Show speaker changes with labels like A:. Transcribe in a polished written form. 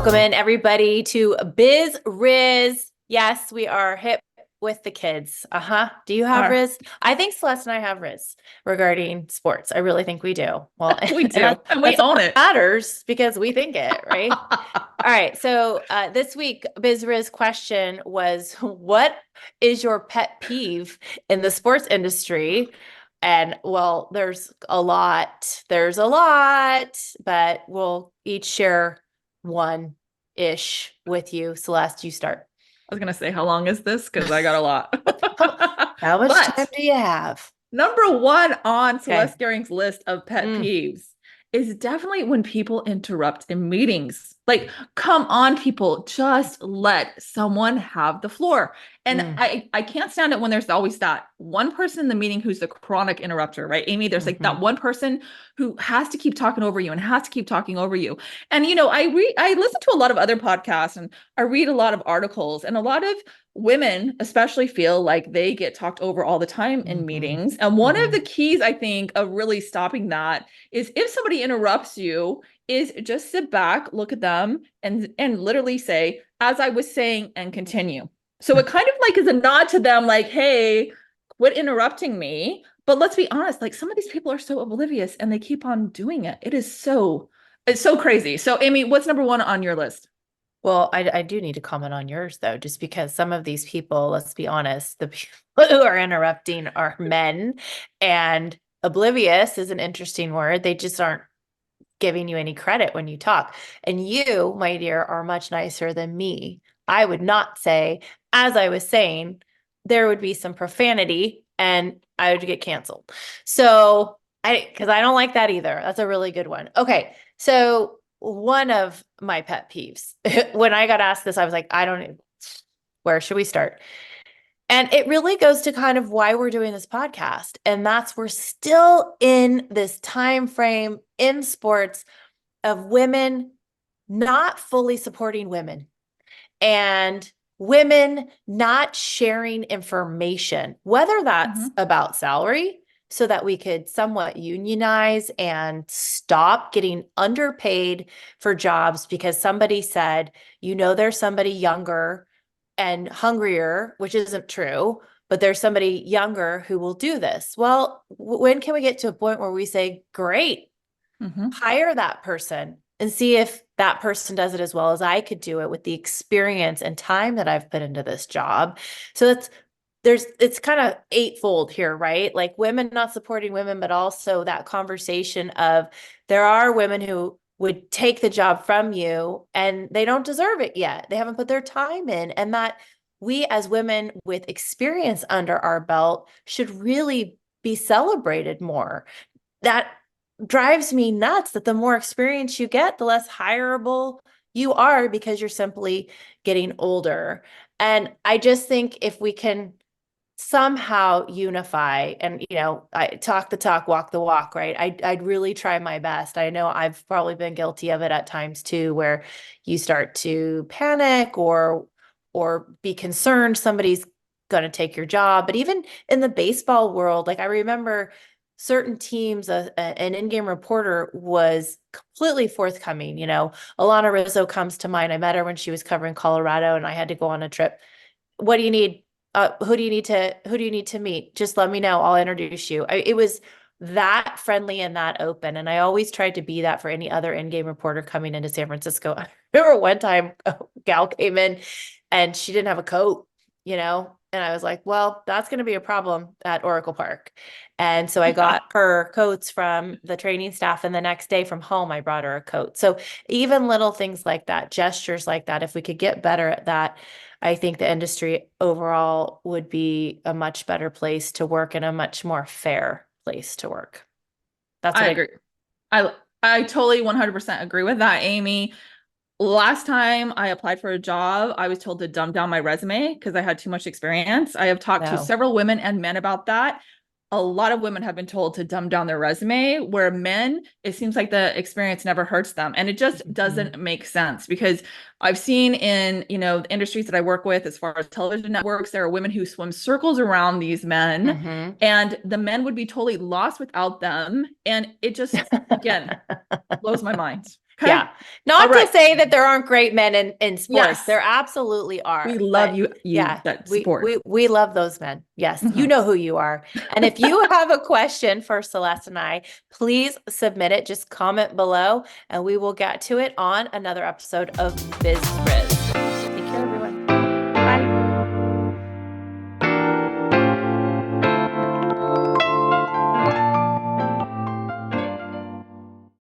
A: Welcome in everybody to Biz Rizz. Yes, we are hip with the kids. Do you have Rizz? I think Celeste and I have Rizz regarding sports. I really think we do. Well,
B: We do, and we
A: that's all
B: own
A: that
B: it.
A: matters because we think it, right? All right. So this week, Biz Rizz question was, what is your pet peeve in the sports industry? And well, there's a lot. There's a lot, but we'll each share one-ish with you. Celeste, you start.
B: I was gonna say, how long is this? Because I got a lot.
A: How much time
B: But
A: do you have?
B: number one on
A: Okay.
B: Celeste Gering's list of pet
A: Mm,
B: peeves is definitely when people interrupt in meetings. Like, come on, people, just let someone have the floor. And
A: mm,
B: I can't stand it when there's always that one person in the meeting who's the chronic interrupter, right? Amy, there's like
A: mm-hmm.
B: that one person who has to keep talking over you and has to keep talking over you. And I listen to a lot of other podcasts and I read a lot of articles, and a lot of women especially feel like they get talked over all the time in
A: Mm-hmm.
B: meetings. And one of
A: Mm-hmm.
B: the keys, I think, of really stopping that is if somebody interrupts you, is just sit back, look at them, and literally say, as I was saying, and continue. So it kind of like is a nod to them, like, hey, quit interrupting me. But let's be honest, like some of these people are so oblivious and they keep on doing it. It's so crazy. So Amy, what's number one on your list?
A: Well, I do need to comment on yours though, just because some of these people, let's be honest, the people who are interrupting are men, and oblivious is an interesting word. They just aren't giving you any credit when you talk. And you, my dear, are much nicer than me. I would not say, as I was saying, there would be some profanity and I would get canceled. So because I don't like that either. That's a really good one. Okay. So one of my pet peeves, when I got asked this, I was like, I don't, where should we start? And it really goes to kind of why we're doing this podcast. And that's we're still in this time frame in sports of women not fully supporting women and women not sharing information, whether that's
B: Mhm.
A: about salary so that we could somewhat unionize and stop getting underpaid for jobs because somebody said, there's somebody younger and hungrier, which isn't true, but there's somebody younger who will do this. Well, when can we get to a point where we say, great,
B: Mhm.
A: hire that person and see if that person does it as well as I could do it with the experience and time that I've put into this job. So it's kind of eightfold here, right? Like women not supporting women, but also that conversation of there are women who would take the job from you and they don't deserve it yet. They haven't put their time in, and that we as women with experience under our belt should really be celebrated more. That drives me nuts that the more experience you get, the less hireable you are because you're simply getting older. And I just think if we can somehow unify and I talk the talk, walk the walk, right? I'd really try my best. I know I've probably been guilty of it at times too, where you start to panic or be concerned somebody's going to take your job. But even in the baseball world, like I remember certain teams, an in-game reporter was completely forthcoming. Alana Rizzo comes to mind. I met her when she was covering Colorado and I had to go on a trip. What do you need? Who do you need to meet? Just let me know. I'll introduce you. It was that friendly and that open. And I always tried to be that for any other in-game reporter coming into San Francisco. I remember one time a gal came in and she didn't have a coat, and I was like, well, that's going to be a problem at Oracle Park. And so I
B: Yeah.
A: got her coats from the training staff. And the next day from home, I brought her a coat. So even little things like that, gestures like that, if we could get better at that, I think the industry overall would be a much better place to work and a much more fair place to work. That's
B: I
A: what I,
B: agree. I I totally 100% agree with that, Amy. Last time I applied for a job, I was told to dumb down my resume because I had too much experience. I have talked to
A: know.
B: several women and men about that. A lot of women have been told to dumb down their resume, where men, it seems like the experience never hurts them. And it just
A: Mhm.
B: doesn't make sense because I've seen in, the industries that I work with, as far as television networks, there are women who swim circles around these men,
A: Mhm.
B: and the men would be totally lost without them. And it just, again, blows my mind. Okay.
A: Yeah.
B: All
A: Not to
B: right.
A: say that there aren't great men in sports.
B: Yes.
A: There absolutely
B: We
A: are.
B: love
A: But
B: you
A: yeah,
B: that
A: we
B: support.
A: we we love those men. Yes, you
B: Mhm.
A: know who you are. And if you have a question for Celeste and I, please submit it. Just comment below and we will get to it on another episode of Biz Rizz.